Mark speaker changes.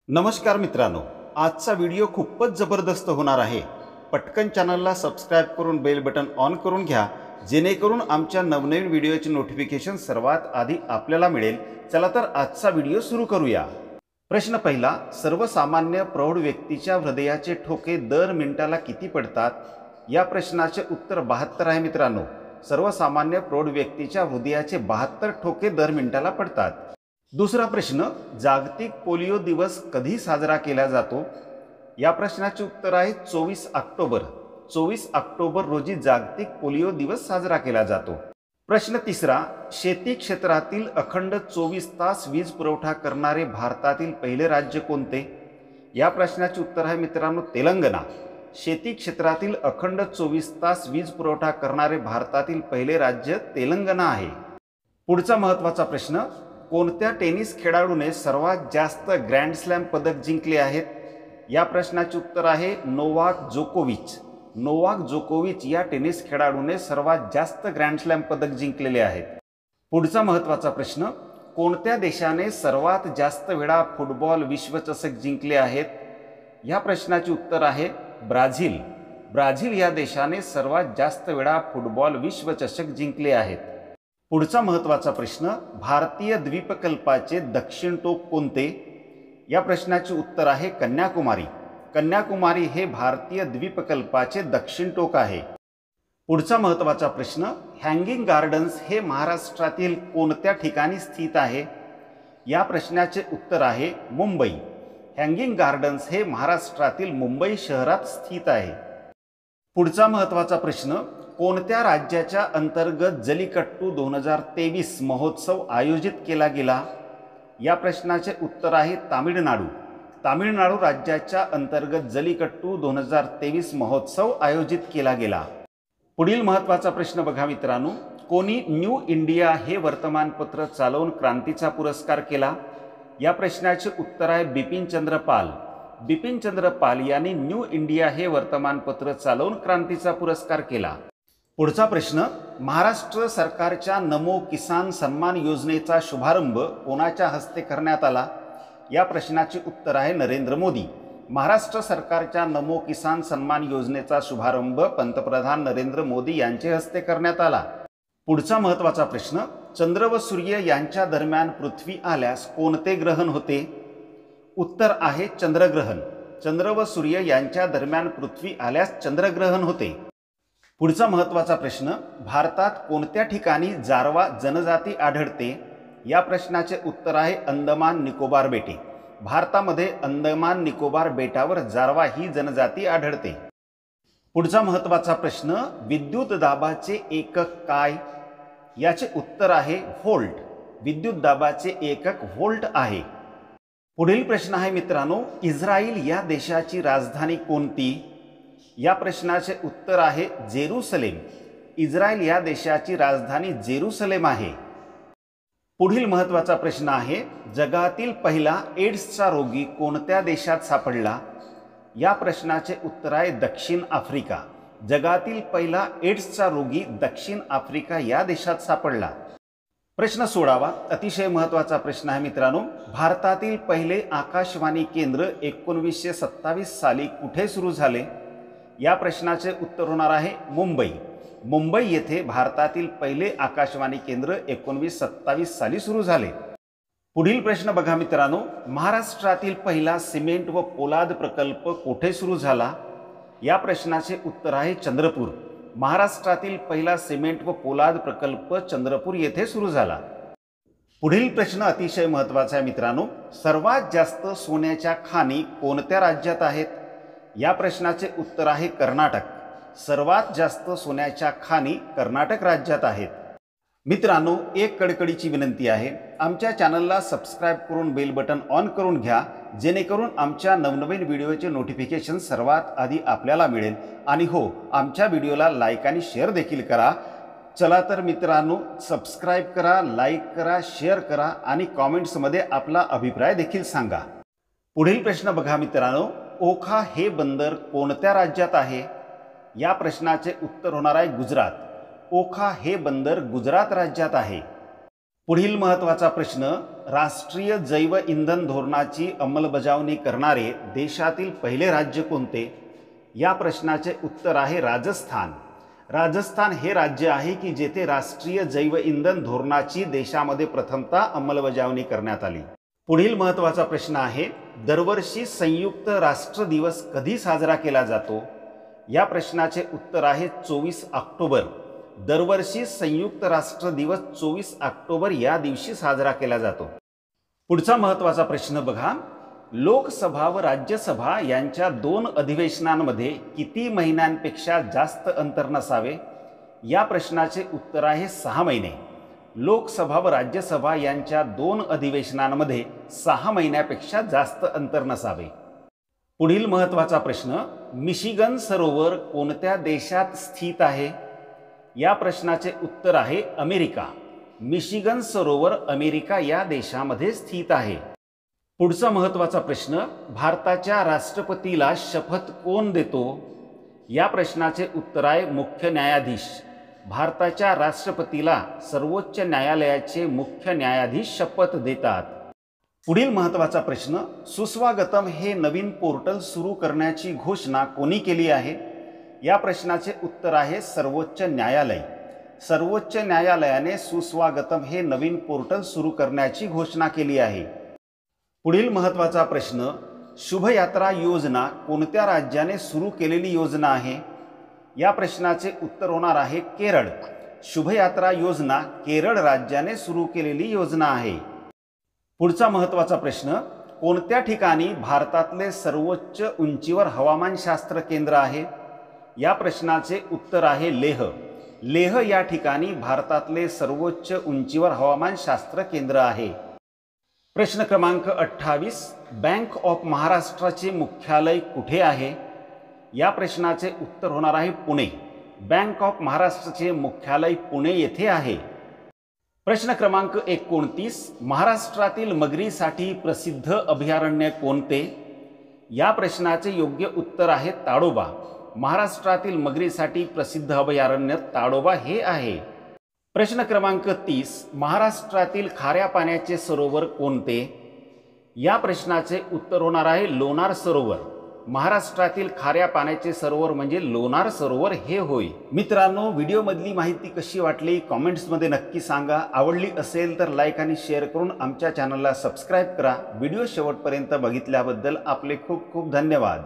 Speaker 1: नमस्कार मित्रांनो, आजचा व्हिडिओ खूपच जबरदस्त होणार आहे। पटकन चॅनलला सबस्क्राइब करून बेल बटन ऑन करून घ्या, जेणेकरून आमच्या नवनवीन व्हिडिओचे नोटिफिकेशन सर्वात आधी आपल्याला मिळेल। चला तर आजचा व्हिडिओ सुरू करूया। प्रश्न पहिला, सर्वसामान्य प्रौढ व्यक्तीच्या हृदयाचे ठोके दर मिनिटाला किती पडतात? या प्रश्नाचे उत्तर 72 आहे मित्रांनो। सर्वसामान्य प्रौढ व्यक्तीच्या हृदयाचे 72 ठोके दर मिनिटाला पडतात। दुसरा प्रश्न, जागतिक पोलिओ दिवस कधी साजरा केला जातो? या प्रश्नाचे उत्तर आहे 24 ऑक्टोबर। 24 ऑक्टोबर रोजी जागतिक पोलिओ दिवस साजरा केला जातो। प्रश्न तिसरा, शेती क्षेत्रातील अखंड 24 तास वीज पुरवठा करणारे भारतातील पहिले राज्य कोणते? या प्रश्नाचे उत्तर आहे मित्रांनो तेलंगणा। शेती क्षेत्रातील अखंड 24 तास वीज पुरवठा करणारे भारतातील पहिले राज्य तेलंगणा आहे। पुढचा महत्त्वाचा प्रश्न, कोणत्या टेनिस खेळाडूने सर्वात जास्त ग्रँड स्लॅम पदक जिंकले आहेत? या प्रश्नाचे उत्तर आहे नोवाक जोकोविच। नोवाक जोकोविच या टेनिस खेळाडूने सर्वात जास्त ग्रँड स्लॅम पदक जिंकलेले आहेत। पुढचा महत्त्वाचा प्रश्न, कोणत्या देशाने सर्वात जास्त वेळा फुटबॉल विश्वचषक जिंकले आहेत? या प्रश्नाचे उत्तर आहे ब्राझील। ब्राझील या देशाने सर्वात जास्त वेळा फुटबॉल विश्वचषक जिंकले आहेत। पुढचा महत्त्वाचा प्रश्न, भारतीय द्वीपकल्पाचे दक्षिण टोक कोणते? या प्रश्नाचे उत्तर आहे कन्याकुमारी। कन्याकुमारी हे भारतीय द्वीपकल्पाचे दक्षिण टोक आहे। पुढचा महत्त्वाचा प्रश्न, हँगिंग गार्डन्स हे महाराष्ट्रातील कोणत्या ठिकाणी स्थित आहे? या प्रश्नाचे उत्तर आहे मुंबई। हँगिंग गार्डन्स हे महाराष्ट्रातील मुंबई शहरात स्थित आहे। पुढचा महत्त्वाचा प्रश्न, कोणत्या राज्याच्या अंतर्गत जल्लीकट्टू 2023 महोत्सव आयोजित केला गेला? या प्रश्नाचे उत्तर आहे तामिळनाडू। तामिळनाडू राज्याच्या अंतर्गत जल्लीकट्टू 2023 महोत्सव आयोजित केला गेला। पुढील महत्त्वाचा प्रश्न बघा मित्रांनो, कोणी न्यू इंडिया हे वर्तमानपत्र चालवून क्रांतीचा पुरस्कार केला? या प्रश्नाचे उत्तर आहे बिपिनचंद्र पाल। बिपिनचंद्र पाल यांनी न्यू इंडिया हे वर्तमानपत्र चालवून क्रांतीचा पुरस्कार केला। पुढचा प्रश्न, महाराष्ट्र सरकारच्या नमो किसान सन्मान योजनेचा शुभारंभ कोणाच्या हस्ते करण्यात आला? या प्रश्नाचे उत्तर आहे नरेंद्र मोदी। महाराष्ट्र सरकारच्या नमो किसान सन्मान योजनेचा शुभारंभ पंतप्रधान नरेंद्र मोदी यांचे हस्ते करण्यात आला। पुढचा महत्त्वाचा प्रश्न, चंद्र व सूर्य यांच्या दरम्यान पृथ्वी आल्यास कोणते ग्रहण होते? उत्तर आहे चंद्रग्रहण। चंद्र व सूर्य यांच्या दरम्यान पृथ्वी आल्यास चंद्रग्रहण होते। पुढचा महत्त्वाचा प्रश्न, भारतात कोणत्या ठिकाणी जारवा जनजाती आढळते? या प्रश्नाचे उत्तर आहे अंदमान निकोबार बेटे। भारतामध्ये अंदमान निकोबार बेटावर जारवा ही जनजाती आढळते। पुढचा महत्त्वाचा प्रश्न, विद्युत दाबाचे एकक काय? याचे उत्तर आहे व्होल्ट। विद्युत दाबाचे एकक व्होल्ट आहे। पुढील प्रश्न आहे मित्रांनो, इस्रायल या देशाची राजधानी कोणती? या प्रश्नाचे उत्तर आहे जेरुसलेम। इस्रायल या देशाची राजधानी जेरुसलेम आहे। पुढील महत्त्वाचा प्रश्न आहे, जगातील पहिला एड्सचा रोगी कोणत्या देशात सापडला? या प्रश्नाचे उत्तर आहे दक्षिण आफ्रिका। जगातील पहिला एड्सचा रोगी दक्षिण आफ्रिका या देशात सापडला। प्रश्न 16वा, अतिशय महत्त्वाचा प्रश्न आहे मित्रांनो, भारतातील पहिले आकाशवाणी केंद्र 1927 साली कुठे सुरू झाले? या प्रश्नाचे उत्तर होणार आहे मुंबई। मुंबई येथे भारतातील पहिले आकाशवाणी केंद्र 1927 साली सुरू झाले। पुढील प्रश्न बघा मित्रांनो, महाराष्ट्रातील पहिला सिमेंट व पोलाद प्रकल्प कुठे सुरू झाला? या प्रश्नाचे उत्तर आहे चंद्रपूर। महाराष्ट्रातील पहिला सिमेंट व पोलाद प्रकल्प चंद्रपूर येथे सुरू झाला। पुढील प्रश्न अतिशय महत्त्वाचा आहे मित्रांनो, सर्वात जास्त सोन्याच्या खाणी कोणत्या राज्यात आहेत? या प्रश्नाचे उत्तर आहे कर्नाटक। सर्वात जास्त सोन्याच्या खाणी कर्नाटक राज्यात आहेत। मित्रांनो, एक कडकडीची विनंती आहे, आमच्या चॅनलला सबस्क्राइब करून बेल बटन ऑन करून घ्या, जेणेकरून आमच्या नवनवीन व्हिडिओचे नोटिफिकेशन सर्वात आधी आपल्याला मिळेल। आणि हो, आमच्या व्हिडिओला लाईक आणि शेअर देखील करा। चला तर मित्रांनो, सबस्क्राइब करा, लाईक करा, शेअर करा आणि कॉमेंट्समध्ये आपला अभिप्राय देखील सांगा। पुढील प्रश्न बघा मित्रांनो, ओखा हे बंदर कोणत्या राज्यात आहे? या प्रश्नाचे उत्तर होणार आहे गुजरात। ओखा हे बंदर गुजरात राज्यात आहे। पुढील महत्त्वाचा प्रश्न, राष्ट्रीय जैव इंधन धोरणाची अंमलबजावणी करणारे देशातील पहिले राज्य कोणते? या प्रश्नाचे उत्तर आहे राजस्थान. राजस्थान हे राज्य आहे की जेथे राष्ट्रीय जैव इंधन धोरणाची देशामध्ये प्रथमतः अंमलबजावणी करण्यात आली. पुढील महत्त्वाचा प्रश्न आहे, दरवर्षी संयुक्त राष्ट्र दिवस कधी साजरा केला जातो? या प्रश्नाचे उत्तर आहे 24 ऑक्टोबर. दरवर्षी संयुक्त राष्ट्र दिवस 24 ऑक्टोबर या दिवशी साजरा केला जातो. पुढचा महत्त्वाचा प्रश्न बघा, लोकसभा व राज्यसभा यांच्या 2 अधिवेशनांमध्ये किती महिन्यांपेक्षा जास्त अंतर नसावे? या प्रश्नाचे उत्तर आहे 6 महिने. लोकसभा व राज्यसभा यांच्या 2 अधिवेशनांमध्ये 6 महिन्यापेक्षा जास्त अंतर नसावे. पुढील महत्त्वाचा प्रश्न, मिशिगन सरोवर कोणत्या देशात स्थित आहे? या प्रश्नाचे उत्तर आहे अमेरिका. मिशिगन सरोवर अमेरिका या देशामध्ये स्थित आहे. पुढचा महत्त्वाचा प्रश्न, भारताच्या राष्ट्रपतीला शपथ कोण देतो? या प्रश्नाचे उत्तर आहे मुख्य न्यायाधीश. भारताच्या राष्ट्रपतीला सर्वोच्च न्यायालयाचे मुख्य न्यायाधीश शपथ देतात. पुढील महत्त्वाचा प्रश्न, सुस्वागतम हे नवीन पोर्टल सुरू करण्याची घोषणा कोणी केली आहे? या प्रश्नाचे उत्तर आहे सर्वोच्च न्यायालय. सर्वोच्च न्यायालयाने सुस्वागतम हे नवीन पोर्टल सुरू करण्याची घोषणा केली आहे. पुढील महत्त्वाचा प्रश्न, शुभयात्रा योजना कोणत्या राज्याने सुरू केलेली योजना आहे? या प्रश्नाचे उत्तर होणार आहे केरळ. शुभयात्रा योजना केरळ राज्याने सुरू केलेली योजना आहे. पुढचा महत्त्वाचा प्रश्न, कोणत्या ठिकाणी भारतातले सर्वोच्च उंचीवर हवामानशास्त्र केंद्र आहे? या प्रश्नाचे उत्तर आहे लेह. लेह या ठिकाणी भारतातले सर्वोच्च उंचीवर हवामानशास्त्र केंद्र आहे. प्रश्न क्रमांक 28, बँक ऑफ महाराष्ट्राचे मुख्यालय कुठे आहे? या प्रश्नाचे उत्तर होणार आहे पुणे. बँक ऑफ महाराष्ट्राचे मुख्यालय पुणे येथे आहे. प्रश्न क्रमांक 29, महाराष्ट्रातील मगरीसाठी प्रसिद्ध अभयारण्य कोणते? या प्रश्नाचे योग्य उत्तर आहे ताडोबा. महाराष्ट्रातील मगरीसाठी प्रसिद्ध अभयारण्य ताडोबा हे आहे. प्रश्न क्रमांक 30, महाराष्ट्रातील खाऱ्या पाण्याचे सरोवर कोणते? या प्रश्नाचे उत्तर होणार आहे लोणार सरोवर. महाराष्ट्रातील खाऱ्या पाण्याचे सरोवर म्हणजे लोणार सरोवर हे होय. मित्रांनो, व्हिडिओमधली माहिती कशी वाटली कॉमेंट्समध्ये नक्की सांगा. आवडली असेल तर लाईक आणि शेअर करून आमच्या चॅनलला सबस्क्राईब करा. व्हिडिओ शेवटपर्यंत बघितल्याबद्दल आपले खूप खूप धन्यवाद.